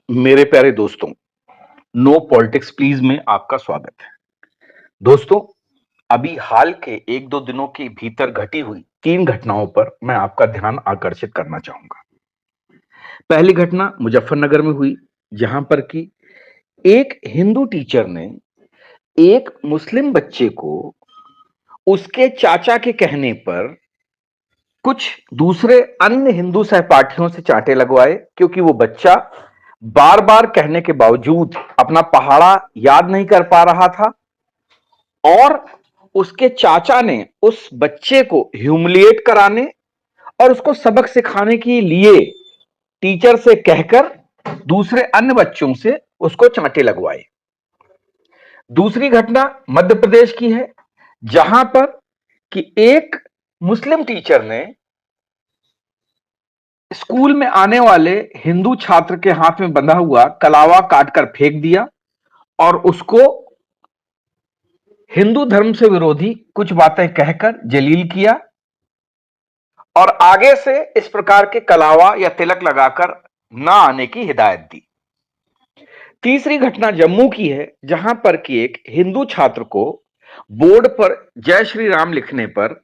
मेरे प्यारे दोस्तों, नो पॉलिटिक्स प्लीज में आपका स्वागत है। दोस्तों, अभी हाल के 1-2 दिनों के भीतर घटी हुई 3 घटनाओं पर मैं आपका ध्यान आकर्षित करना चाहूंगा। पहली घटना मुजफ्फरनगर में हुई, जहां पर कि एक हिंदू टीचर ने एक मुस्लिम बच्चे को उसके चाचा के कहने पर कुछ दूसरे अन्य हिंदू सहपाठियों से चांटे लगवाए, क्योंकि वो बच्चा बार बार कहने के बावजूद अपना पहाड़ा याद नहीं कर पा रहा था और उसके चाचा ने उस बच्चे को ह्यूमिलिएट कराने और उसको सबक सिखाने के लिए टीचर से कहकर दूसरे अन्य बच्चों से उसको चांटे लगवाए। दूसरी घटना मध्य प्रदेश की है, जहां पर कि एक मुस्लिम टीचर ने स्कूल में आने वाले हिंदू छात्र के हाथ में बंधा हुआ कलावा काटकर फेंक दिया और उसको हिंदू धर्म से विरोधी कुछ बातें कहकर जलील किया और आगे से इस प्रकार के कलावा या तिलक लगाकर ना आने की हिदायत दी। तीसरी घटना जम्मू की है, जहां पर कि एक हिंदू छात्र को बोर्ड पर जय श्री राम लिखने पर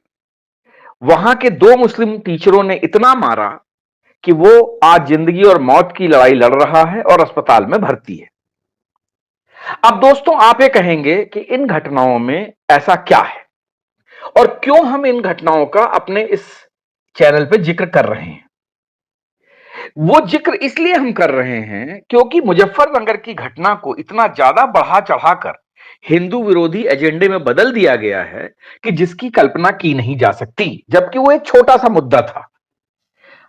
वहां के 2 मुस्लिम टीचरों ने इतना मारा कि वो आज जिंदगी और मौत की लड़ाई लड़ रहा है और अस्पताल में भर्ती है। अब दोस्तों, आप ये कहेंगे कि इन घटनाओं में ऐसा क्या है और क्यों हम इन घटनाओं का अपने इस चैनल पे जिक्र कर रहे हैं। वो जिक्र इसलिए हम कर रहे हैं क्योंकि मुजफ्फरनगर की घटना को इतना ज्यादा बढ़ा चढ़ाकर हिंदू विरोधी एजेंडे में बदल दिया गया है कि जिसकी कल्पना की नहीं जा सकती, जबकि वो एक छोटा सा मुद्दा था।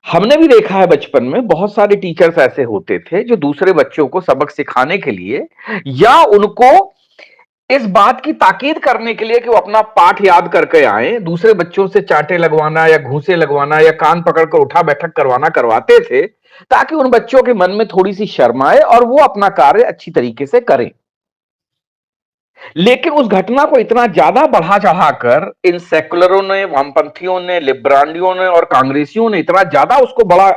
हमने भी देखा है बचपन में बहुत सारे टीचर्स ऐसे होते थे जो दूसरे बच्चों को सबक सिखाने के लिए या उनको इस बात की ताकीद करने के लिए कि वो अपना पाठ याद करके आए, दूसरे बच्चों से चांटे लगवाना या घूंसे लगवाना या कान पकड़कर उठा बैठक करवाना करवाते थे, ताकि उन बच्चों के मन में थोड़ी सी शर्म आए और वो अपना कार्य अच्छी तरीके से करें। लेकिन उस घटना को इतना ज्यादा बढ़ा चढ़ाकर इन सेकुलरों ने, वामपंथियों ने, लिबरालियों ने और कांग्रेसियों ने इतना ज्यादा उसको बड़ा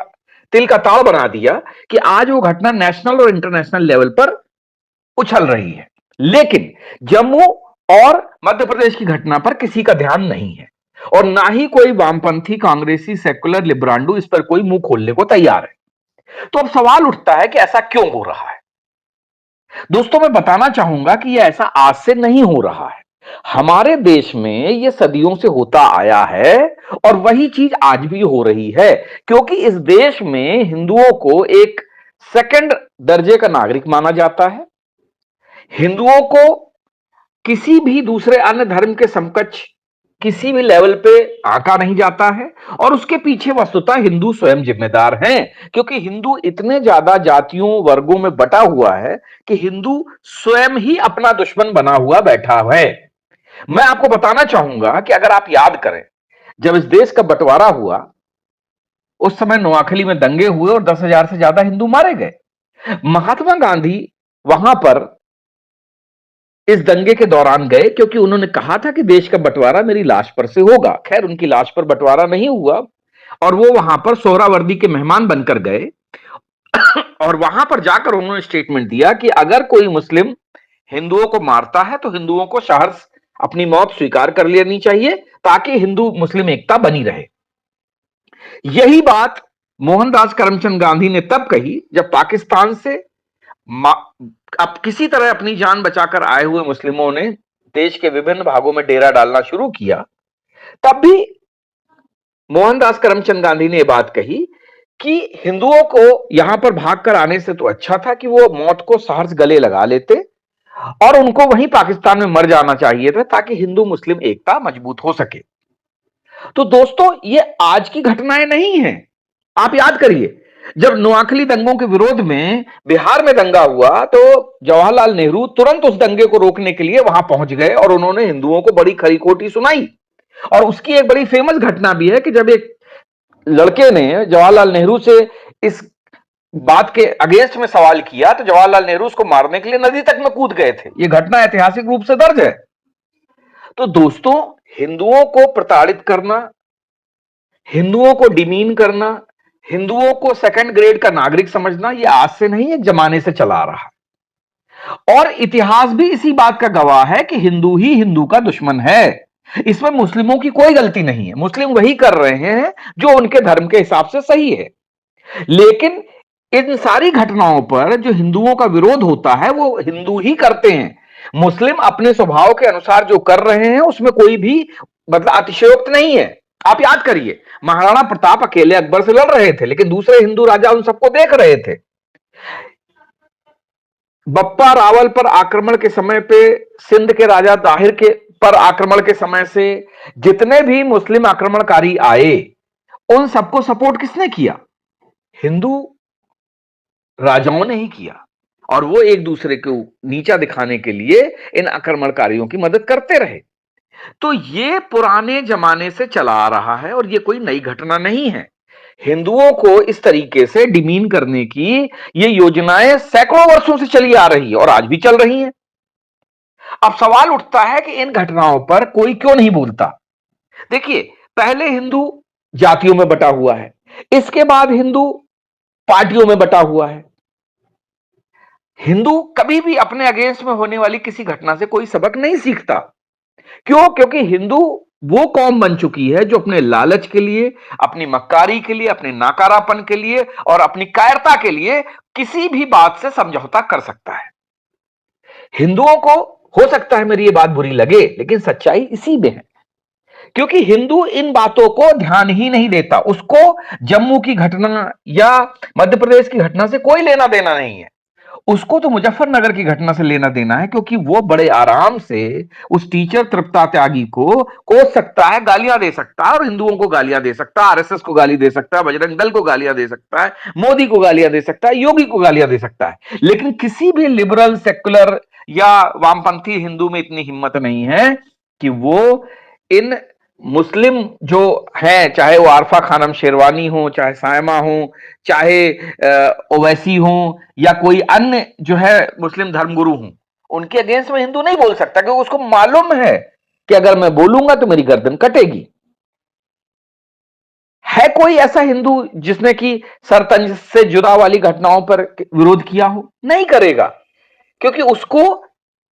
तिल का ताड़ बना दिया कि आज वो घटना नेशनल और इंटरनेशनल लेवल पर उछल रही है। लेकिन जम्मू और मध्य प्रदेश की घटना पर किसी का ध्यान नहीं है और ना ही कोई वामपंथी, कांग्रेसी, सेकुलर, लिबरांडू इस पर कोई मुंह खोलने को तैयार है। तो अब सवाल उठता है कि ऐसा क्यों हो रहा है। दोस्तों, मैं बताना चाहूंगा कि यह ऐसा आज से नहीं हो रहा है। हमारे देश में यह सदियों से होता आया है और वही चीज आज भी हो रही है, क्योंकि इस देश में हिंदुओं को एक सेकंड दर्जे का नागरिक माना जाता है। हिंदुओं को किसी भी दूसरे अन्य धर्म के समकक्ष किसी भी लेवल पे आंका नहीं जाता है और उसके पीछे वस्तुतः हिंदू स्वयं जिम्मेदार हैं, क्योंकि हिंदू इतने ज्यादा जातियों वर्गों में बटा हुआ है कि हिंदू स्वयं ही अपना दुश्मन बना हुआ बैठा है। मैं आपको बताना चाहूंगा कि अगर आप याद करें, जब इस देश का बंटवारा हुआ उस समय नोआखली में दंगे हुए और 10,000 से ज्यादा हिंदू मारे गए। महात्मा गांधी वहां पर इस दंगे के दौरान गए क्योंकि उन्होंने कहा था कि देश का बंटवारा मेरी लाश पर से होगा। खैर, उनकी लाश पर बंटवारा नहीं हुआ और वो वहां पर सोहरावर्दी के मेहमान बनकर गए और वहां पर जाकर उन्होंने स्टेटमेंट दिया कि अगर कोई मुस्लिम हिंदुओं को मारता है तो हिंदुओं को सहर्ष अपनी मौत स्वीकार कर लेनी चाहिए, ताकि हिंदू मुस्लिम एकता बनी रहे। यही बात मोहनदास करमचंद गांधी ने तब कही जब पाकिस्तान से अब किसी तरह अपनी जान बचाकर आए हुए मुस्लिमों ने देश के विभिन्न भागों में डेरा डालना शुरू किया। तब भी मोहनदास करमचंद गांधी ने यह बात कही कि हिंदुओं को यहां पर भागकर आने से तो अच्छा था कि वो मौत को सहर्ष गले लगा लेते और उनको वहीं पाकिस्तान में मर जाना चाहिए था, ताकि हिंदू मुस्लिम एकता मजबूत हो सके। तो दोस्तों, ये आज की घटनाएं नहीं है। आप याद करिए, जब नोआखली दंगों के विरोध में बिहार में दंगा हुआ तो जवाहरलाल नेहरू तुरंत उस दंगे को रोकने के लिए वहां पहुंच गए और उन्होंने हिंदुओं को बड़ी खरी खोटी सुनाई। और उसकी एक बड़ी फेमस घटना भी है कि जब एक लड़के ने जवाहरलाल नेहरू से इस बात के अगेंस्ट में सवाल किया तो जवाहरलाल नेहरू उसको मारने के लिए नदी तक में कूद गए थे। यह घटना ऐतिहासिक रूप से दर्ज है। तो दोस्तों, हिंदुओं को प्रताड़ित करना, हिंदुओं को डिमीन करना, हिंदुओं को सेकंड ग्रेड का नागरिक समझना यह आज से नहीं, एक जमाने से चला आ रहा है। और इतिहास भी इसी बात का गवाह है कि हिंदू ही हिंदू का दुश्मन है। इसमें मुस्लिमों की कोई गलती नहीं है, मुस्लिम वही कर रहे हैं जो उनके धर्म के हिसाब से सही है। लेकिन इन सारी घटनाओं पर जो हिंदुओं का विरोध होता है वो हिंदू ही करते हैं। मुस्लिम अपने स्वभाव के अनुसार जो कर रहे हैं उसमें कोई भी मतलब अतिशयोक्त नहीं है। आप याद करिए, महाराणा प्रताप अकेले अकबर से लड़ रहे थे, लेकिन दूसरे हिंदू राजा उन सबको देख रहे थे। बप्पा रावल पर आक्रमण के समय पे, सिंध के राजा ताहिर के पर आक्रमण के समय से जितने भी मुस्लिम आक्रमणकारी आए, उन सबको सपोर्ट किसने किया? हिंदू राजाओं ने ही किया। और वो एक दूसरे को नीचा दिखाने के लिए इन आक्रमणकारियों की मदद करते रहे। तो ये पुराने जमाने से चला आ रहा है और ये कोई नई घटना नहीं है। हिंदुओं को इस तरीके से डिमीन करने की ये योजनाएं सैकड़ों वर्षों से चली आ रही है और आज भी चल रही हैं। अब सवाल उठता है कि इन घटनाओं पर कोई क्यों नहीं बोलता? देखिए, पहले हिंदू जातियों में बटा हुआ है, इसके बाद हिंदू पार्टियों में बटा हुआ है। हिंदू कभी भी अपने अगेंस्ट में होने वाली किसी घटना से कोई सबक नहीं सीखता। क्यों? क्योंकि हिंदू वो कौम बन चुकी है जो अपने लालच के लिए, अपनी मक्कारी के लिए, अपने नाकारापन के लिए और अपनी कायरता के लिए किसी भी बात से समझौता कर सकता है। हिंदुओं को हो सकता है मेरी ये बात बुरी लगे, लेकिन सच्चाई इसी में है। क्योंकि हिंदू इन बातों को ध्यान ही नहीं देता। उसको जम्मू की घटना या मध्य प्रदेश की घटना से कोई लेना देना नहीं है। उसको तो मुजफ्फरनगर की घटना से लेना देना है, क्योंकि वो बड़े आराम से उस टीचर तृप्ता त्यागी को कोस सकता है, गालियां दे सकता है और हिंदुओं को गालियां दे सकता है, आरएसएस को गाली दे सकता है, बजरंग दल को गालियां दे सकता है, मोदी को गालियां दे सकता है, योगी को गालियां दे सकता है। लेकिन किसी भी लिबरल, सेक्युलर या वामपंथी हिंदू में इतनी हिम्मत नहीं है कि वो इन मुस्लिम जो हैं, चाहे वो आरफा खानम शेरवानी हो, चाहे सायमा हो, चाहे ओवैसी हो या कोई अन्य जो है मुस्लिम धर्मगुरु हो, उनके अगेंस्ट में हिंदू नहीं बोल सकता, क्योंकि उसको मालूम है कि अगर मैं बोलूंगा तो मेरी गर्दन कटेगी। है कोई ऐसा हिंदू जिसने कि सरतंज से जुदा वाली घटनाओं पर विरोध किया हो? नहीं करेगा, क्योंकि उसको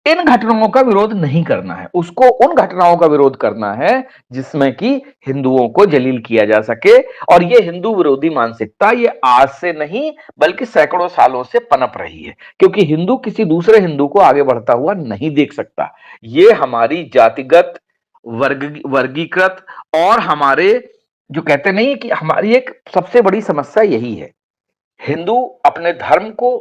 इन घटनाओं का विरोध नहीं करना है। उसको उन घटनाओं का विरोध करना है जिसमें कि हिंदुओं को जलील किया जा सके। और ये हिंदू विरोधी मानसिकता ये आज से नहीं बल्कि सैकड़ों सालों से पनप रही है, क्योंकि हिंदू किसी दूसरे हिंदू को आगे बढ़ता हुआ नहीं देख सकता। ये हमारी जातिगत वर्गीकृत और हमारे जो कहते नहीं कि हमारी एक सबसे बड़ी समस्या यही है। हिंदू अपने धर्म को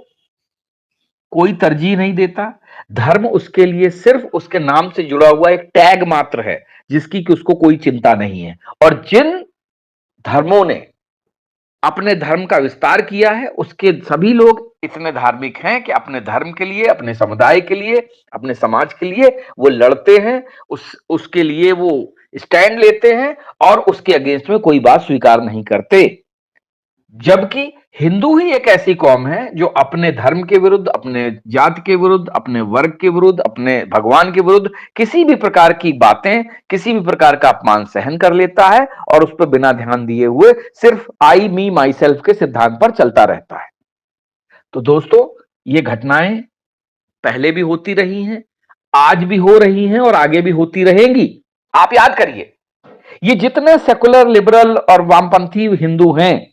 कोई तरजीह नहीं देता। धर्म उसके लिए सिर्फ उसके नाम से जुड़ा हुआ एक टैग मात्र है, जिसकी कि उसको कोई चिंता नहीं है। और जिन धर्मों ने अपने धर्म का विस्तार किया है, उसके सभी लोग इतने धार्मिक हैं कि अपने धर्म के लिए, अपने समुदाय के लिए, अपने समाज के लिए वो लड़ते हैं, उसके लिए वो स्टैंड लेते हैं और उसके अगेंस्ट में कोई बात स्वीकार नहीं करते। जबकि हिंदू ही एक ऐसी कौम है जो अपने धर्म के विरुद्ध, अपने जाति के विरुद्ध, अपने वर्ग के विरुद्ध, अपने भगवान के विरुद्ध किसी भी प्रकार की बातें, किसी भी प्रकार का अपमान सहन कर लेता है और उस पर बिना ध्यान दिए हुए सिर्फ आई मी माई सेल्फ के सिद्धांत पर चलता रहता है। तो दोस्तों, ये घटनाएं पहले भी होती रही हैं, आज भी हो रही हैं और आगे भी होती रहेंगी। आप याद करिए, ये जितने सेकुलर, लिबरल और वामपंथी हिंदू हैं,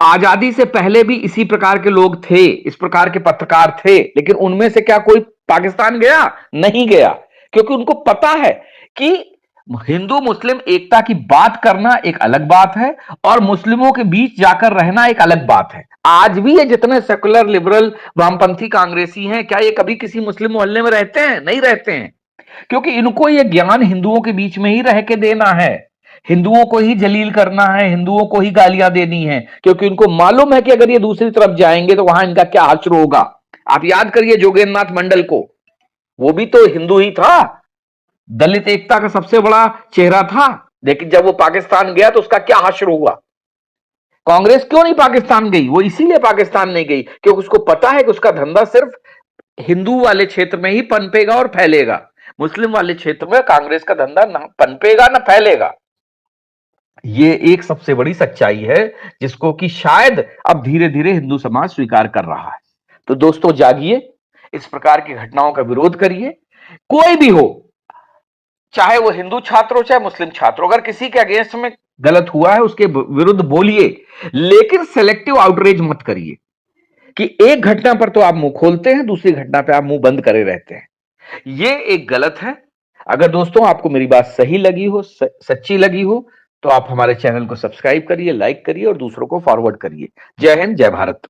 आजादी से पहले भी इसी प्रकार के लोग थे, इस प्रकार के पत्रकार थे। लेकिन उनमें से क्या कोई पाकिस्तान गया? नहीं गया, क्योंकि उनको पता है कि हिंदू मुस्लिम एकता की बात करना एक अलग बात है और मुस्लिमों के बीच जाकर रहना एक अलग बात है। आज भी ये जितने सेकुलर, लिबरल, वामपंथी, कांग्रेसी हैं, क्या ये कभी किसी मुस्लिम मोहल्ले में रहते हैं? नहीं रहते हैं, क्योंकि इनको ये ज्ञान हिंदुओं के बीच में ही रह के देना है, हिंदुओं को ही जलील करना है, हिंदुओं को ही गालियां देनी है, क्योंकि उनको मालूम है कि अगर ये दूसरी तरफ जाएंगे तो वहां इनका क्या हाशर होगा। आप याद करिए जोगेंद्रनाथ मंडल को, वो भी तो हिंदू ही था, दलित एकता का सबसे बड़ा चेहरा था, लेकिन जब वो पाकिस्तान गया तो उसका क्या हाशर हुआ। कांग्रेस क्यों नहीं पाकिस्तान गई? वो इसीलिए पाकिस्तान नहीं गई क्योंकि उसको पता है कि उसका धंधा सिर्फ हिंदू वाले क्षेत्र में ही पनपेगा और फैलेगा। मुस्लिम वाले क्षेत्र में कांग्रेस का धंधा ना पनपेगा ना फैलेगा। ये एक सबसे बड़ी सच्चाई है जिसको कि शायद अब धीरे धीरे हिंदू समाज स्वीकार कर रहा है। तो दोस्तों जागिए, इस प्रकार की घटनाओं का विरोध करिए। कोई भी हो, चाहे वो हिंदू छात्र हो चाहे मुस्लिम छात्र हो, अगर किसी के अगेंस्ट में गलत हुआ है उसके विरुद्ध बोलिए, लेकिन सेलेक्टिव आउटरीच मत करिए कि एक घटना पर तो आप मुंह खोलते हैं, दूसरी घटना पे आप मुंह बंद करे रहते हैं। ये एक गलत है। अगर दोस्तों आपको मेरी बात सही लगी हो, सच्ची लगी हो, तो आप हमारे चैनल को सब्सक्राइब करिए, लाइक करिए और दूसरों को फॉरवर्ड करिए। जय हिंद, जय भारत।